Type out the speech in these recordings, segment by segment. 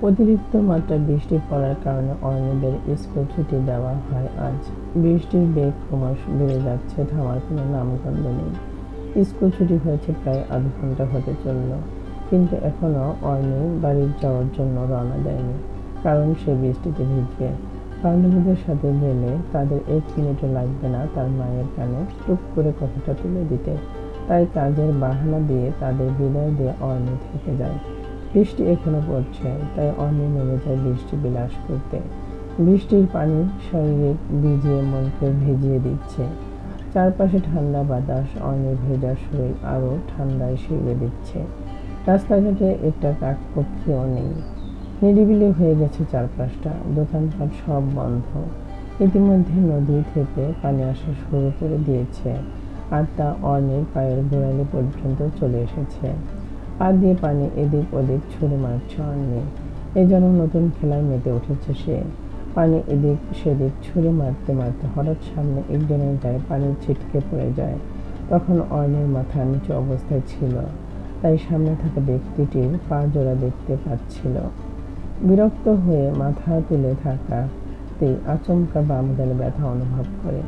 অতিরিক্ত মাত্রায় বৃষ্টি পড়ার কারণে অর্ণবের স্কুল ছুটি দেওয়া হয় আজ। বৃষ্টির বেগ ক্রমশ বেড়ে যাচ্ছে, থামার কোনো নামগন্ধ নেই। স্কুল ছুটি হয়েছে প্রায় আধ ঘন্টা হতে চলল, কিন্তু এখনো অর্ণি বাড়ি যাওয়ার জন্য রওনা দেয়নি, কারণ সে বৃষ্টিতে ভিজবে। বান্ধবীদের সাথে গেলে তাদের 1 মিনিটও লাগবে না তার মায়ের কানে টুক করে কথাটা তুলে দিতে। তাই কাজের বাহানা দিয়ে তাদের বিদায় দিয়ে অর্ণি থেকে যায়। বৃষ্টি এখনো পড়ছে, তাই অর্ণি নেমে যায় বৃষ্টি বিলাস করতে। বৃষ্টির পানি শরীরে ভিজিয়ে মনকে ভিজিয়ে দিচ্ছে। চারপাশে ঠান্ডা বাতাস অর্ণির ভেজা শরীর আরও ঠান্ডায় শিউরে দিচ্ছে। রাস্তাঘাটে একটা কাকপক্ষীও নেই। নিরিবিলি হয়ে গেছে চারপাশটা, দোকানপাট সব বন্ধ। ইতিমধ্যে নদী থেকে পানি আসা শুরু করে দিয়েছে, আর তা অর্ণির পায়ের গোড়ালি পর্যন্ত চলে এসেছে। পা দিয়ে পানি এদিক ওদিক ছুঁড়ে মারছে অর্ণি। এই যেন নতুন খেলায় মেতে উঠেছে সে। পানি এদিক সেদিক ছুঁড়ে মারতে মারতে হঠাৎ সামনে একজনের গায়ে পানির ছিটকে পড়ে যায়। তখন অর্ণির মাথা নিচু অবস্থায় ছিল, তাই সামনে থাকা ব্যক্তিটির পা জোড়া দেখতে পাচ্ছিল। বিরক্ত হয়ে মাথা তুলে থাকাতেই আচমকা বাম গালে ব্যথা অনুভব করে।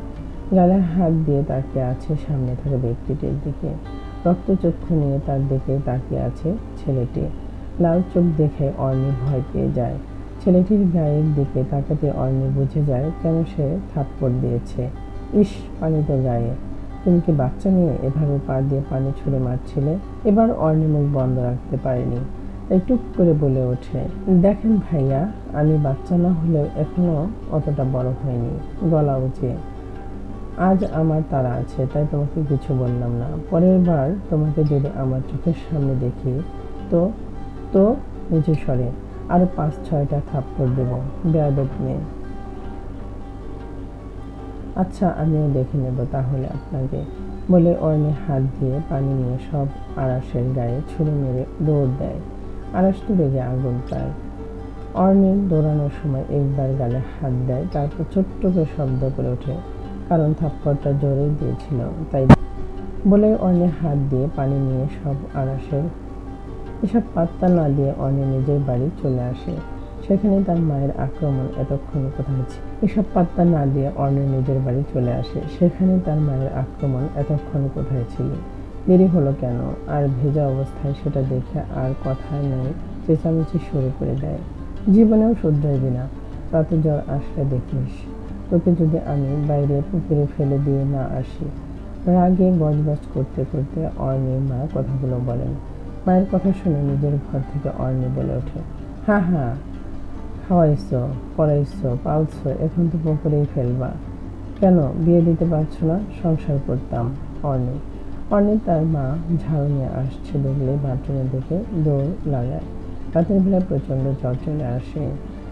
গালে হাত দিয়ে তাকিয়ে আছে সামনে থাকা ব্যক্তিটির দিকে। রক্তচক্ষু নিয়ে তার দিকে তাকিয়ে আছে ছেলেটি। লাল চোখ দেখে অর্ণি ভয় পেয়ে যায়। ছেলেটির গায়ের দিকে তাকাতে অর্ণি বুঝে যায় কেন সে থাপ্পড় দিয়েছে। ইস, পানি তো গায়ে! তুমি কি বাচ্চা নিয়ে এভাবে পা দিয়ে পানি ছুঁড়ে মারছিলে? এবার অর্ণি মুখ বন্ধ রাখতে পারেনি, তাই টুক করে বলে ওঠে, দেখেন ভাইয়া, আমি বাচ্চা না হলেও এখনো অতটা বড় হয়নি, গলা উঁচিয়ে। আজ আমার তাড়া আছে, তাই তোমাকে কিছু বললাম না। পরের বার তোমাকে যদি আমার চোখের সামনে দেখি তো তো নিচে সরে আরো 5-6টা থাপ্পড় দেব, বেয়াদব মেয়ে। আচ্ছা, আমিও দেখে নেব তাহলে আপনাকে, বলে অর্ণি হাত দিয়ে পানি নিয়ে সব আরাসের গায়ে ছুঁড়ে মেরে দৌড় দেয়। আরাস তো রেগে আগুন পায়। অর্ণির দৌড়ানোর সময় একবার গালে হাত দেয়, তারপর ছোট্ট করে শব্দ করে ওঠে, কারণ থাপ্পড়টা জোরেই দিয়েছিল তাই। বলে অর্ণি হাত দিয়ে পানি নিয়ে সব আরাসের। এসব পাত্তা না দিয়ে অর্ণি নিজের বাড়ি চলে আসে। সেখানে তার মায়ের আক্রমণ এতক্ষণ কোথায় ছিল? এসব পাত্তা না দিয়ে অর্ণি নিজের বাড়ি চলে আসে। সেখানে তার মায়ের আক্রমণ এতক্ষণ কোথায় ছিল? দেরি হলো কেন? আর ভেজা অবস্থায় সেটা দেখে আর কথায় নেই, চেঁচামেচি শুরু করে দেয়। জীবনেও শুধরাইবি না, রাতে জ্বর আসলে দেখিস, তোকে যদি আমি বাইরে পুকুরে ফেলে দিয়ে না আসি। রাগে গজগজ করতে করতে অর্ণির মা কথাগুলো বলেন। মায়ের কথা শুনে নিজের ঘর থেকে অর্ণি বলে ওঠে, হ্যাঁ হ্যাঁ, খাওয়াইছো, পড়াইছো, পালছো, এখন তো পুকুরেই ফেলবা। কেন বিয়ে দিতে পারছো না? সংসার করতাম। অর্ণি অর্ণি তার মা ঝাড়ু নিয়ে আসছে দেখলে বাথরুমের দিকে দৌড় লাগায়। রাতের বেলায় প্রচণ্ড জ্বর চলে আসে,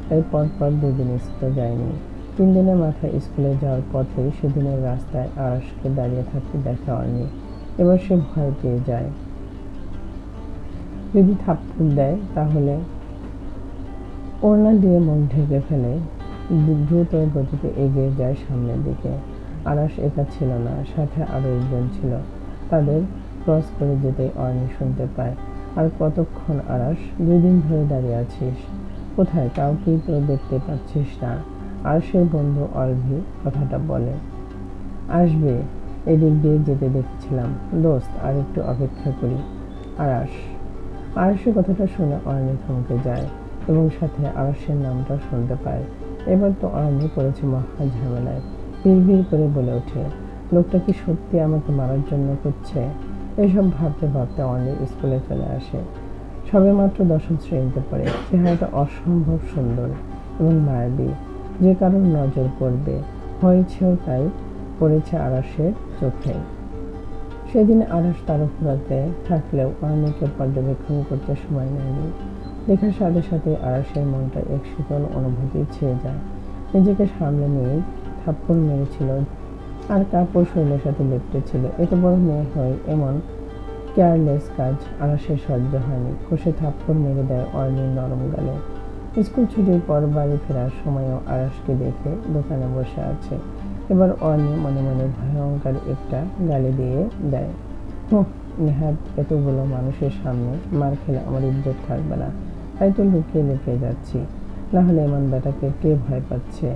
তাই পরপর 2 দিন স্কুলে যায়নি। 3 দিনের মাথায় স্কুলে যাওয়ার পথেই সেদিনের রাস্তায় আরাসকে দাঁড়িয়ে থাকতে দেখে অর্ণি। এবার সে ভয় পেয়ে যায়, যদি থাপ্পড় দেয় তাহলে। ওড়না দিয়ে মুখ ঢেকে ফেলে দ্রুত গতিতে এগিয়ে যায় সামনের দিকে। আরাস একা ছিল না, সাথে আরো একজন ছিল। তাদের ক্রস করে যেতেই অর্ণি শুনতে পায়, আর কতক্ষণ আরাস? 2 দিন ধরে দাঁড়িয়ে আছিস কোথায়? কাউকেই তো দেখতে পাচ্ছিস না। আর সে বন্ধু অলভি কথাটা বলে, আসবে, এদিক দিয়ে যেতে দেখছিলাম। দোস্ত, আর একটু অপেক্ষা করি। আরাস আরাসের কথাটা শুনে অর্ণি থমকে যায় এবং সাথে আরাসের নামটা শুনতে পায়। এবার তো অর্ণি পড়েছে মহা ঝামেলায়। বিড়বিড় করে বলে ওঠে, লোকটা কি সত্যি আমাকে মারার জন্য করছে? এসব ভাবতে ভাবতে অর্ণি স্কুলে চলে আসে। সবেমাত্র 10ম শ্রেণীতে পড়ে। চেহারাটা অসম্ভব সুন্দর এবং মায়াবী, যে কারোর নজর পড়বে হয়েছেও, তাই পড়েছে আরাসের চোখে। সেদিন আরাস তাড়াহুড়োতে থাকলেও অর্ণিকে পর্যবেক্ষণ করতে সময় নেয়নি। দেখার সাথে সাথে আরাসের মনটা এক শীতল অনুভূতি ছেয়ে যায়। নিজেকে সামলে নিয়ে থাপ্পড় মেরেছিল, আর কাপড় শরীরের সাথে লেপটেছিল। এত বড় মেয়ে হয়ে এমন কেয়ারলেস কাজ আরাসের সহ্য হয়নি। কষে থাপ্পড় মেরে দেয় অর্ণির নরম গালে। স্কুল ছুটির পর বাড়ি ফেরার সময়ও আরাসকে দেখে দোকানে বসে আছে। এবার অর্ণি মনে মনে ভয়ঙ্কর একটা গালি দিয়ে দেয়, হুঁ, নেহাত এতগুলো মানুষের সামনে মার খেলে আমার ইজ্জত থাকবে না। তাই তো লুকিয়ে লুকিয়ে যাচ্ছি, না হলে এমন বেটাকে কে ভয় পাচ্ছে।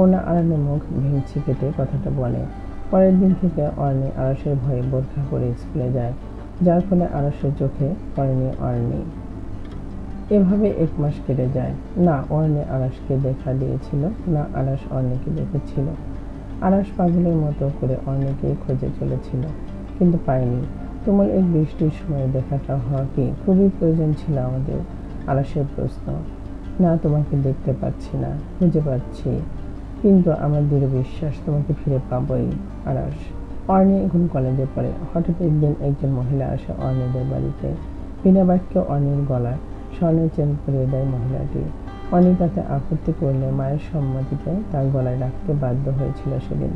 ওনা আড়ালে মুখ ভেঙচি কেটে কথাটা বলে। পরের দিন থেকে অর্ণি আরসের ভয়ে বোরখা পরে স্কুলে যায়, যার ফলে আরসের চোখে পড়েনি অর্ণি। এভাবে 1 মাস কেটে যায়। না অর্ণি আরসকে দেখা দিয়েছিল, না আরস অর্ণিকে দেখেছিল। আরস পাগলের মতো করে অর্ণিকেই খোঁজে চলেছিল, কিন্তু পায়নি। তুমুল এক বৃষ্টির সময় দেখাটা হওয়া কি খুবই প্রয়োজন ছিল আমাদের? আরসের প্রশ্ন। না, তোমাকে দেখতে পাচ্ছি না, খুঁজে পাচ্ছি, কিন্তু আমার দৃঢ় বিশ্বাস তোমাকে ফিরে পাবোই। আরস। অর্ণি এখন কলেজে পড়ে। হঠাৎ একদিন একজন মহিলা আসে অর্ণিদের বাড়িতে। বিনা বাক্যে অর্ণির গলায় স্বর্ণের চেন পরিয়ে দেয় মহিলাটি। অর্ণি তাতে আপত্তি করলে মায়ের সম্মতিতে তার গলায় রাখতে বাধ্য হয়েছিল সেদিন।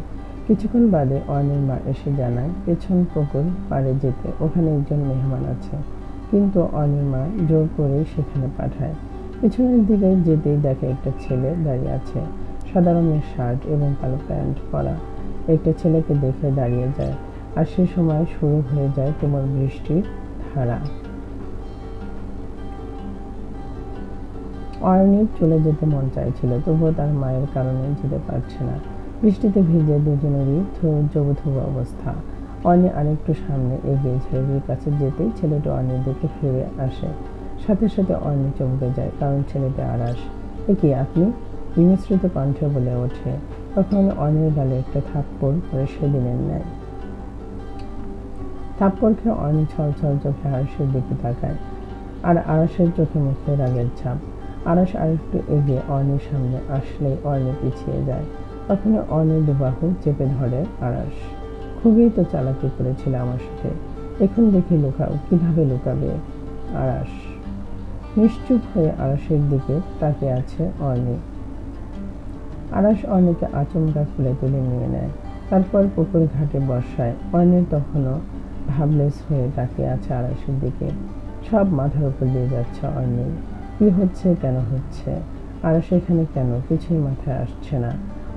কিছুক্ষণ বাদে অর্ণির মা এসে জানায় পেছন পুকুর পাড়ে যেতে, ওখানে একজন মেহমান আছে। কিন্তু অর্ণির মা জোর করেই সেখানে পাঠায়। পেছনের দিকে যেতেই দেখে একটা ছেলে দাঁড়িয়ে আছে। সাদা রঙের শার্ট এবং কালো প্যান্ট পরা একটা ছেলেকে দেখে দাঁড়িয়ে যায়। আর সে সময় শুরু হয়ে যায় তুমুল বৃষ্টির ধারা। অর্ণির চলে যেতে মন চাইছিল, তবুও তার মায়ের কারণে যেতে পারছে না। বৃষ্টিতে ভিজে দুজনেরই জবুথবু অবস্থা। অর্ণি আরেকটু সামনে এগিয়ে ছেলেটির কাছে যেতেই ছেলেটি অর্ণির দিকে ফিরে আসে। সাথে সাথে অর্ণি চমকে যায়, কারণ ছেলেটি আরস। এ কি আপনি? বিমিশ্রিত কণ্ঠে বলে ওঠে। তখন অর্ণির গালে একটা থাপ্পড় পড়ে সেদিনের নেয়। থাপ্পড় খেয়ে অর্ণি ছলছল চোখে আরসের দিকে তাকায়, আর আরসের চোখে মুখে রাগের ছাপ। আরস আরেকটু এগিয়ে অর্ণির সামনে আসলেই অর্ণি পিছিয়ে যায়। তখনই অর্ণির দুবাহু চেপে ধরে আরস। খুবই তো চালাকি করেছিল আমার সাথে, এখন দেখি লুকাও। কিভাবে লুকাবে? আরস। নিশ্চুপ হয়ে আরসের দিকে তাকিয়ে আছে অর্ণি। আরস অর্ণিকে আচমকা খুলে তুলে নিয়ে নেয়। তারপর পুকুর ঘাটে বসায়। অর্ণি তখনও ভাবলেস হয়ে তাকিয়ে আছে আরসের দিকে। সব মাথার উপর দিয়ে যাচ্ছে অর্ণির। কি হচ্ছে, কেন হচ্ছে? আরস এখানে কেন? কিছুই মাথায় আসছে না।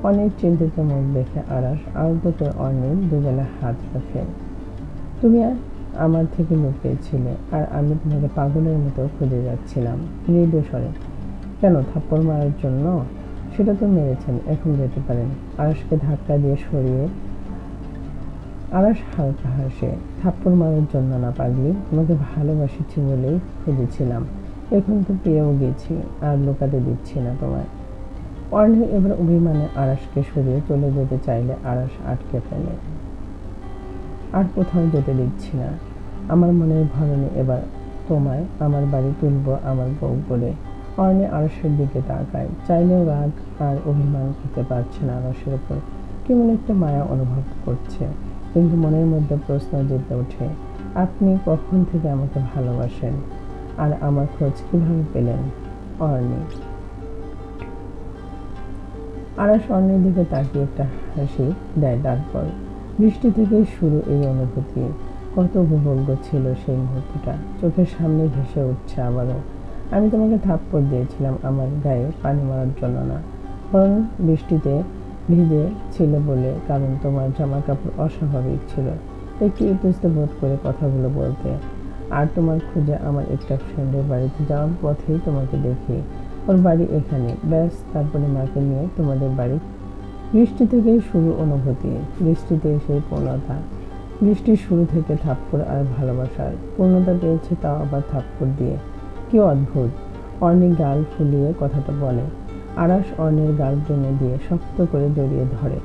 অনেক চিন্তিত মুখ দেখে আরস আলতো করে অর্ণির দুগালে হাত রাখে। তুমি আমার থেকে লুকিয়েছিলে, আর আমি তোমাকে পাগলের মতো খুঁজে যাচ্ছিলাম। মৃদু স্বরে। কেন, থাপ্পড় মারার জন্য? সেটা তো মেরেছেন, এখন যেতে পারেন। আরসকে ধাক্কা দিয়ে সরিয়ে আরস হালকা হাসে। থাপ্পড় মারার জন্য না পাগলি, তোমাকে ভালোবাসিছি বলেই খুঁজেছিলাম। এখন তো পেয়েও গেছি, আর লুকাতে দিচ্ছি না তোমায়। অর্ণি এবার অভিমানে আরসকে সরিয়ে চলে যেতে চাইলে আরস আটকে ফেলে। আর কোথাও যেতে দিচ্ছি না। আমার মনের ভরণে এবার তোমায় আমার বাড়ি তুলবো আমার বউ বলে। অর্ণি আরসের দিকে তাকায়। চাইলেও রাগ আর অভিমান করতে পারছে না আরসের উপর। কেমন একটা মায়া অনুভব করছে, কিন্তু মনের মধ্যে প্রশ্ন জেগে ওঠে, আপনি কখন থেকে আমাকে ভালোবাসেন, আর আমার খোঁজ কিভাবে পেলেন? অর্ণি। আরস অর্ণির দিকে তাকিয়ে একটা হাসি দেয়। তারপর বৃষ্টি থেকেই শুরু এই অনুভূতি। কত উপভোগ্য ছিল সেই মুহূর্তটা, চোখের সামনে ভেসে উঠছে আবারও। আমি তোমাকে থাপ্পড় দিয়েছিলাম আমার গায়ে পানি মারার জন্য না, বরং বৃষ্টিতে ভিজে ছিল বলে, কারণ তোমার জামা কাপড় অস্বাভাবিক ছিল। একটু ইতস্ত বোধ করে কথাগুলো বলতে। আর তোমার খুঁজে আমার একটা ফ্রেন্ডের বাড়িতে যাওয়ার পথেই তোমাকে দেখি। ওর বাড়ি এখানে, ব্যাস। তারপরে মাকে নিয়ে তোমাদের বাড়ি। বৃষ্টি থেকেই শুরু অনুভূতি, বৃষ্টিতে সেই পূর্ণতা। বৃষ্টির শুরু থেকে থাপ্পড় আর ভালোবাসার পূর্ণতা পেয়েছে, তাও আবার থাপ্পড় দিয়ে। কি অদ্ভুত! অর্ণি গাল ফুলিয়ে কথাটা বলে। আরস অর্ণির গাল টেনে দিয়ে শক্ত করে জড়িয়ে ধরে।